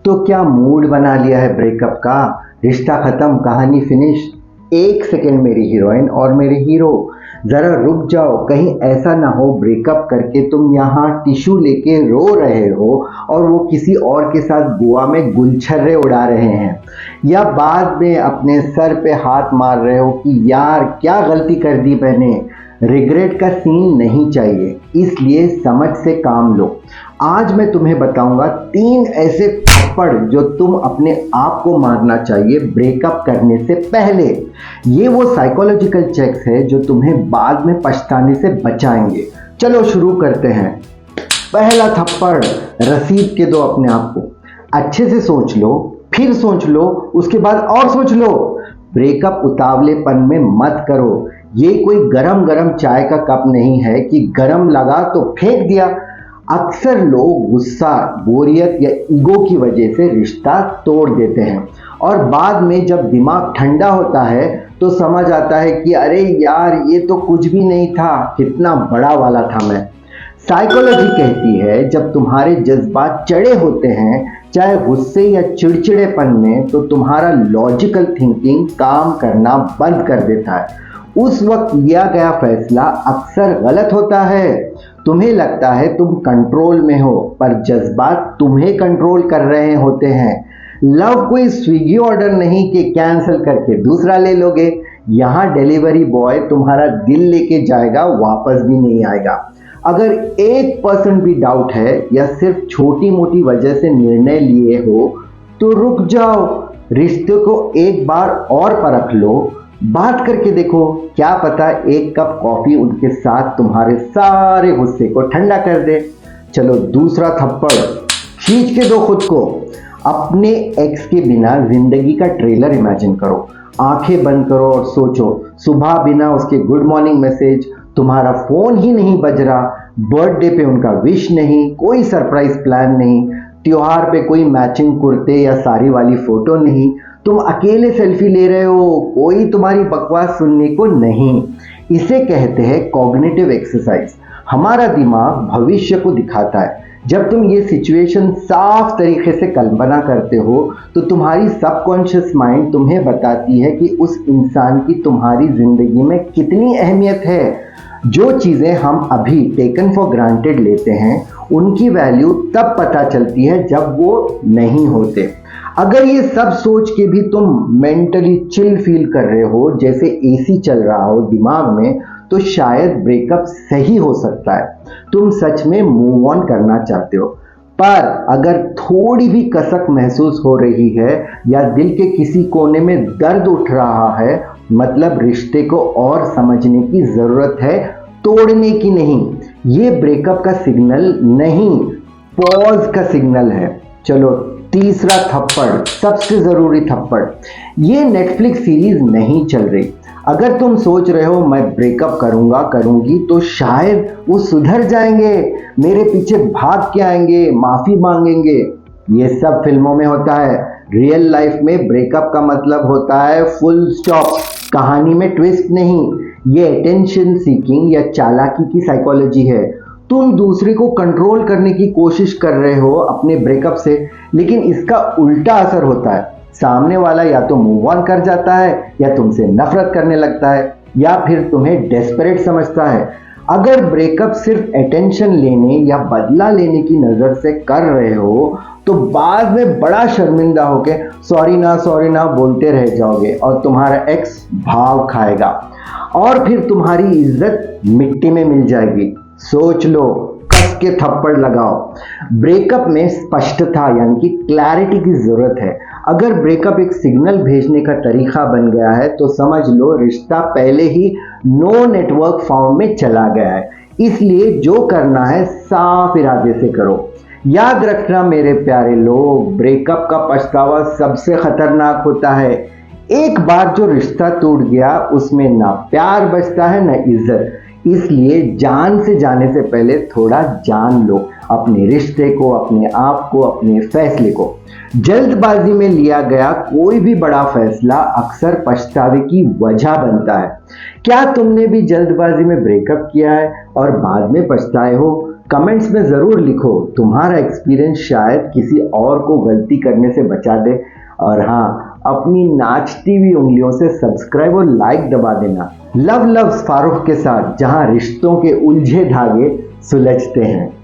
तो क्या मूड बना लिया है ब्रेकअप का? रिश्ता खत्म, कहानी फिनिश। एक सेकेंड मेरी हीरोइन और मेरे हीरो, जरा रुक जाओ। कहीं ऐसा ना हो ब्रेकअप करके तुम यहाँ टिश्यू लेके रो रहे हो और वो किसी और के साथ गोवा में गुलछर्रे उड़ा रहे हैं, या बाद में अपने सर पे हाथ मार रहे हो कि यार क्या गलती कर दी मैंने। रिग्रेट का सीन नहीं चाहिए, इसलिए समझ से काम लो। आज मैं तुम्हें बताऊंगा 3 ऐसे थप्पड़ जो तुम अपने आप को मारना चाहिए ब्रेकअप करने से पहले। ये वो साइकोलॉजिकल चेक्स है जो तुम्हें बाद में पछताने से बचाएंगे। चलो शुरू करते हैं। पहला थप्पड़, रसीद के दो अपने आप को। अच्छे से सोच लो, फिर सोच लो, उसके बाद और सोच लो। ब्रेकअप उतावलेपन में मत करो। ये कोई गरम गरम चाय का कप नहीं है कि गरम लगा तो फेंक दिया। अक्सर लोग गुस्सा, बोरियत या ईगो की वजह से रिश्ता तोड़ देते हैं और बाद में जब दिमाग ठंडा होता है तो समझ आता है कि अरे यार ये तो कुछ भी नहीं था, कितना बड़ा वाला था मैं। साइकोलॉजी कहती है जब तुम्हारे जज्बात चढ़े होते हैं, चाहे गुस्से या चिड़चिड़ेपन में, तो तुम्हारा लॉजिकल थिंकिंग काम करना बंद कर देता है। उस वक्त लिया गया फैसला अक्सर गलत होता है। तुम्हें लगता है तुम कंट्रोल में हो, पर जज्बात तुम्हें कंट्रोल कर रहे होते हैं। लव कोई स्विगी ऑर्डर नहीं कि कैंसिल करके दूसरा ले लोगे। यहाँ डिलीवरी बॉय तुम्हारा दिल लेके जाएगा, वापस भी नहीं आएगा। अगर 1% भी डाउट है या सिर्फ छोटी मोटी वजह से निर्णय लिए हो तो रुक जाओ, रिश्ते को एक बार और परख लो। बात करके देखो, क्या पता एक कप कॉफी उनके साथ तुम्हारे सारे गुस्से को ठंडा कर दे। चलो दूसरा थप्पड़, खींच के दो खुद को। अपने एक्स के बिना जिंदगी का ट्रेलर इमेजिन करो। आंखें बंद करो और सोचो, सुबह बिना उसके गुड मॉर्निंग मैसेज, तुम्हारा फोन ही नहीं बज रहा, बर्थडे पे उनका विश नहीं, कोई सरप्राइज प्लान नहीं, त्योहार पे कोई मैचिंग कुर्ते या साड़ी वाली फोटो नहीं, तुम अकेले सेल्फी ले रहे हो, कोई तुम्हारी बकवास सुनने को नहीं। इसे कहते हैं कॉग्निटिव एक्सरसाइज। हमारा दिमाग भविष्य को दिखाता है। जब तुम ये सिचुएशन साफ तरीके से कल्पना करते हो तो तुम्हारी सबकॉन्शियस माइंड तुम्हें बताती है कि उस इंसान की तुम्हारी जिंदगी में कितनी अहमियत है। जो चीज़ें हम अभी टेकन फॉर ग्रांटेड लेते हैं, उनकी वैल्यू तब पता चलती है जब वो नहीं होते। अगर ये सब सोच के भी तुम मेंटली चिल फील कर रहे हो, जैसे एसी चल रहा हो दिमाग में, तो शायद ब्रेकअप सही हो सकता है। तुम सच में मूव ऑन करना चाहते हो। पर अगर थोड़ी भी कसक महसूस हो रही है या दिल के किसी कोने में दर्द उठ रहा है, मतलब रिश्ते को और समझने की जरूरत है, तोड़ने की नहीं। ये ब्रेकअप का सिग्नल नहीं, पॉज का सिग्नल है। चलो तीसरा थप्पड़, सबसे जरूरी थप्पड़, ये नेटफ्लिक्स सीरीज नहीं चल रही। अगर तुम सोच रहे हो मैं ब्रेकअप करूंगा करूंगी तो शायद वो सुधर जाएंगे, मेरे पीछे भाग के आएंगे, माफी मांगेंगे, ये सब फिल्मों में होता है। रियल लाइफ में ब्रेकअप का मतलब होता है फुल स्टॉप, कहानी में ट्विस्ट नहीं। ये अटेंशन सीकिंग या चालाकी की साइकोलॉजी है। तुम दूसरे को कंट्रोल करने की कोशिश कर रहे हो अपने ब्रेकअप से, लेकिन इसका उल्टा असर होता है। सामने वाला या तो मूव ऑन कर जाता है, या तुमसे नफरत करने लगता है, या फिर तुम्हें डेस्परेट समझता है। अगर ब्रेकअप सिर्फ अटेंशन लेने या बदला लेने की नज़र से कर रहे हो तो बाद में बड़ा शर्मिंदा होके सॉरी ना बोलते रह जाओगे और तुम्हारा एक्स भाव खाएगा और फिर तुम्हारी इज्जत मिट्टी में मिल जाएगी। सोच लो, कस के थप्पड़ लगाओ। ब्रेकअप में स्पष्टता यानी कि क्लैरिटी की जरूरत है। अगर ब्रेकअप एक सिग्नल भेजने का तरीका बन गया है तो समझ लो रिश्ता पहले ही नो नेटवर्क फाउंड में चला गया है। इसलिए जो करना है साफ इरादे से करो। याद रखना मेरे प्यारे लोग, ब्रेकअप का पछतावा सबसे खतरनाक होता है। एक बार जो रिश्ता टूट गया उसमें ना प्यार बचता है ना इज्जत। इसलिए जान से जाने से पहले थोड़ा जान लो अपने रिश्ते को, अपने आप को, अपने फैसले को। जल्दबाजी में लिया गया कोई भी बड़ा फैसला अक्सर पछतावे की वजह बनता है। क्या तुमने भी जल्दबाजी में ब्रेकअप किया है और बाद में पछताए हो? कमेंट्स में ज़रूर लिखो, तुम्हारा एक्सपीरियंस शायद किसी और को गलती करने से बचा दे। और हाँ, अपनी नाचती हुई उंगलियों से सब्सक्राइब और लाइक दबा देना। लव लव्स फारूक के साथ, जहां रिश्तों के उलझे धागे सुलझते हैं।